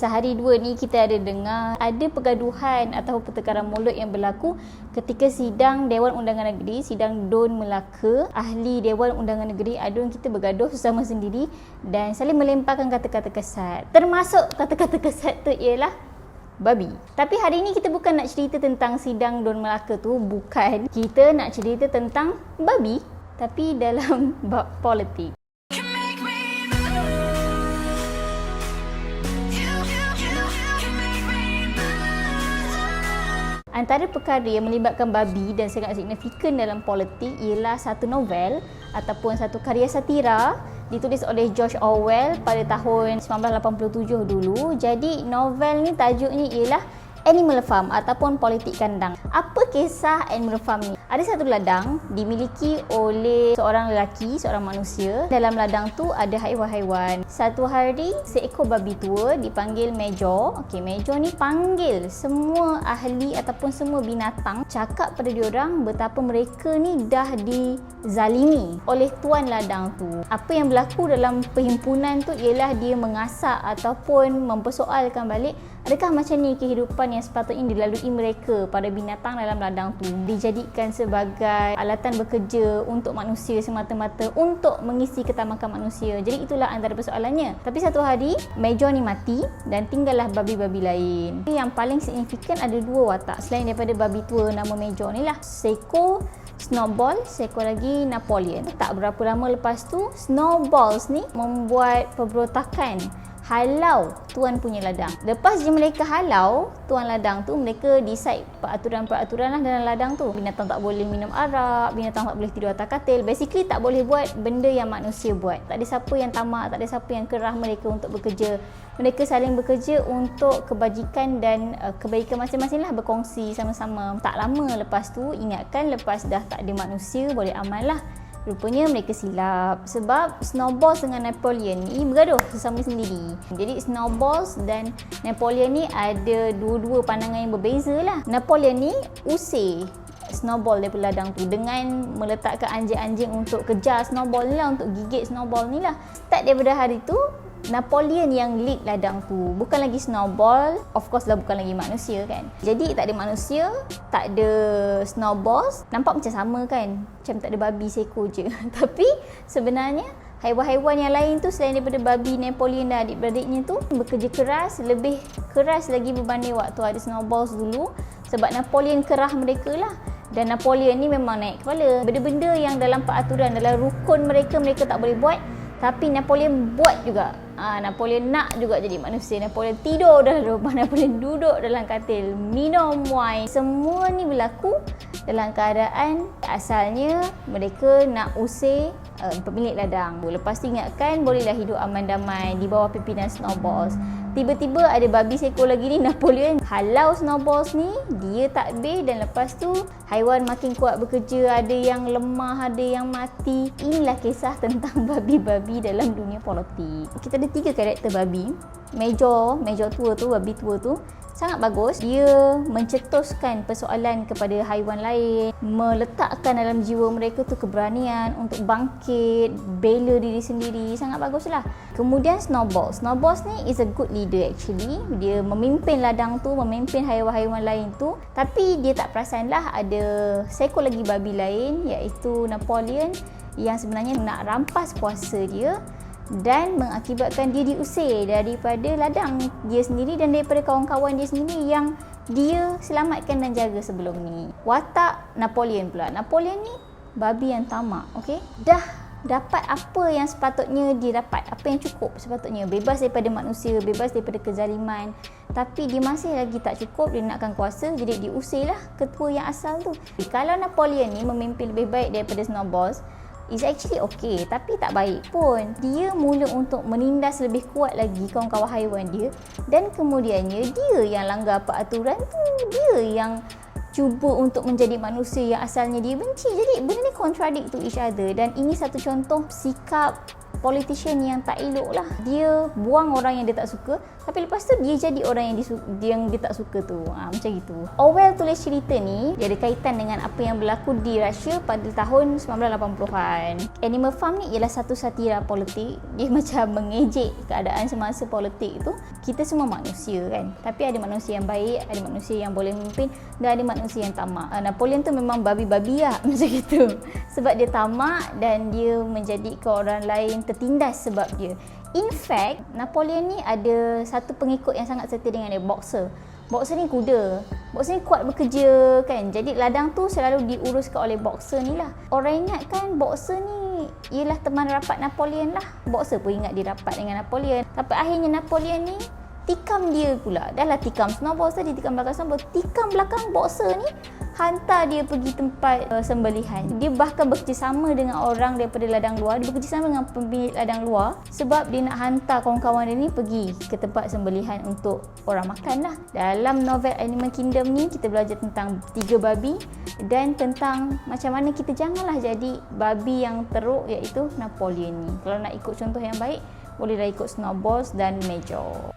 Sehari dua ni kita ada dengar ada pergaduhan atau pertengkaran mulut yang berlaku ketika sidang Dewan Undangan Negeri, sidang Dun Melaka. Ahli Dewan Undangan Negeri Adun kita bergaduh sesama sendiri dan saling melemparkan kata-kata kesat. Termasuk kata-kata kesat tu ialah babi. Tapi hari ni kita bukan nak cerita tentang sidang Dun Melaka tu, bukan. Kita nak cerita tentang babi tapi dalam bab politik. Antara perkara yang melibatkan babi dan sangat signifikan dalam politik ialah satu novel ataupun satu karya satira ditulis oleh George Orwell pada tahun 1987 dulu. Jadi novel ni tajuknya ialah Animal Farm ataupun Politik Kandang. Apa kisah Animal Farm ni? Ada satu ladang dimiliki oleh seorang lelaki, seorang manusia. Dalam ladang tu ada haiwan-haiwan. Satu hari seekor babi tua dipanggil Major. Major ni panggil semua ahli ataupun semua binatang, cakap pada diorang betapa mereka ni dah dizalimi oleh tuan ladang tu. Apa yang berlaku dalam perhimpunan tu ialah dia mengasak ataupun mempersoalkan balik, adakah macam ni kehidupan yang sepatutnya dilalui mereka pada binatang dalam ladang tu, dijadikan sebagai alatan bekerja untuk manusia semata-mata untuk mengisi ketamakan manusia. Jadi itulah antara persoalannya. Tapi satu hari Major ni mati dan tinggallah babi-babi lain. Yang paling signifikan ada dua watak selain daripada babi tua nama Major ni lah. Seekor Snowball, seekor lagi Napoleon. Tak berapa lama lepas tu Snowballs ni membuat pemberontakan, halau tuan punya ladang. Lepas je mereka halau tuan ladang tu, mereka decide peraturan-peraturan lah dalam ladang tu. Binatang tak boleh minum arak, binatang tak boleh tidur atas katil. Basically tak boleh buat benda yang manusia buat. Tak ada siapa yang tamak, tak ada siapa yang kerah mereka untuk bekerja. Mereka saling bekerja untuk kebajikan dan kebaikan masing-masing lah, berkongsi sama-sama. Tak lama lepas tu, ingatkan lepas dah tak ada manusia, boleh aman lah. Rupanya mereka silap sebab Snowballs dengan Napoleon ni bergaduh sesama sendiri. Jadi Snowballs dan Napoleon ni ada dua-dua pandangan yang berbeza lah. Napoleon ni usir Snowball daripada ladang tu dengan meletakkan anjing-anjing untuk kejar Snowball ni lah, untuk gigit Snowball ni lah. Start daripada hari tu Napoleon yang lead ladang tu, bukan lagi Snowball. Of course lah, bukan lagi manusia kan. Jadi tak ada manusia, tak ada Snowballs. Nampak macam sama kan, macam tak ada babi seekor je. Tapi sebenarnya haiwan-haiwan yang lain tu selain daripada babi Napoleon dan adik-beradiknya tu bekerja keras, lebih keras lagi berbanding waktu ada Snowballs dulu. Sebab Napoleon kerah mereka lah. Dan Napoleon ni memang naik kepala. Benda-benda yang dalam peraturan, dalam rukun mereka tak boleh buat, tapi Napoleon buat juga. Napoleon nak juga jadi manusia. Napoleon tidur dalam rumah, Napoleon duduk dalam katil, minum wine. Semua ni berlaku dalam keadaan asalnya mereka nak usir pemilik ladang. Lepas tu ingatkan bolehlah hidup aman damai di bawah pimpinan Snowballs. Tiba-tiba ada babi seekor lagi ni, Napoleon halau Snowballs ni, dia takbir dan lepas tu haiwan makin kuat bekerja, ada yang lemah, ada yang mati. Inilah kisah tentang babi-babi dalam dunia politik. Kita ada 3 karakter babi. Major tua tu, babi tua tu sangat bagus. Dia mencetuskan persoalan kepada haiwan lain, meletakkan dalam jiwa mereka tu keberanian untuk bangkit, bela diri sendiri. Sangat baguslah. Kemudian Snowballs ni is a good leader actually. Dia memimpin ladang tu, memimpin haiwan-haiwan lain tu. Tapi dia tak perasan lah ada seekor lagi babi lain, iaitu Napoleon, yang sebenarnya nak rampas kuasa dia dan mengakibatkan dia diusir daripada ladang dia sendiri dan daripada kawan-kawan dia sendiri yang dia selamatkan dan jaga sebelum ni. Watak Napoleon pula. Napoleon ni babi yang tamak, dah dapat apa yang sepatutnya dia dapat, apa yang cukup sepatutnya, bebas daripada manusia, bebas daripada kezaliman, tapi dia masih lagi tak cukup, dia nakkan kuasa, jadi diusirlah ketua yang asal tu. Kalau Napoleon ni memimpin lebih baik daripada Snowballs, is actually okay, tapi tak baik pun. Dia mula untuk menindas lebih kuat lagi kawan-kawan haiwan dia, dan kemudiannya dia yang langgar peraturan tu, dia yang cuba untuk menjadi manusia yang asalnya dia benci. Jadi benda ni contradict to each other, dan ini satu contoh sikap politician yang tak elok lah. Dia buang orang yang dia tak suka, tapi lepas tu dia jadi orang yang dia tak suka tu. Macam gitu. Orwell tulis cerita ni, dia ada kaitan dengan apa yang berlaku di Russia pada tahun 1980-an. Animal Farm ni ialah satu satira politik. Dia macam mengejek keadaan semasa politik tu. Kita semua manusia kan, tapi ada manusia yang baik, ada manusia yang boleh memimpin, dan ada manusia yang tamak. Napoleon tu memang babi-babi lah macam gitu. Sebab dia tamak dan dia menjadikan orang lain tertindas sebab dia. In fact, Napoleon ni ada satu pengikut yang sangat setia dengan dia, boxer. Boxer ni kuda. Boxer ni kuat bekerja kan. Jadi ladang tu selalu diuruskan oleh boxer ni lah. Orang ingat kan boxer ni ialah teman rapat Napoleon lah. Boxer pun ingat dia rapat dengan Napoleon. Tapi akhirnya Napoleon ni tikam dia pula. Dah lah tikam snowball tadi, tikam belakang snowball. Tikam belakang boxer ni hantar dia pergi tempat sembelihan. Dia bahkan bekerjasama dengan orang daripada ladang luar. Dia bekerjasama dengan pemilik ladang luar sebab dia nak hantar kawan-kawan dia ni pergi ke tempat sembelihan untuk orang makan lah. Dalam novel Animal Kingdom ni kita belajar tentang 3 babi dan tentang macam mana kita janganlah jadi babi yang teruk, iaitu Napoleon ni. Kalau nak ikut contoh yang baik, bolehlah ikut Snowballs dan Major.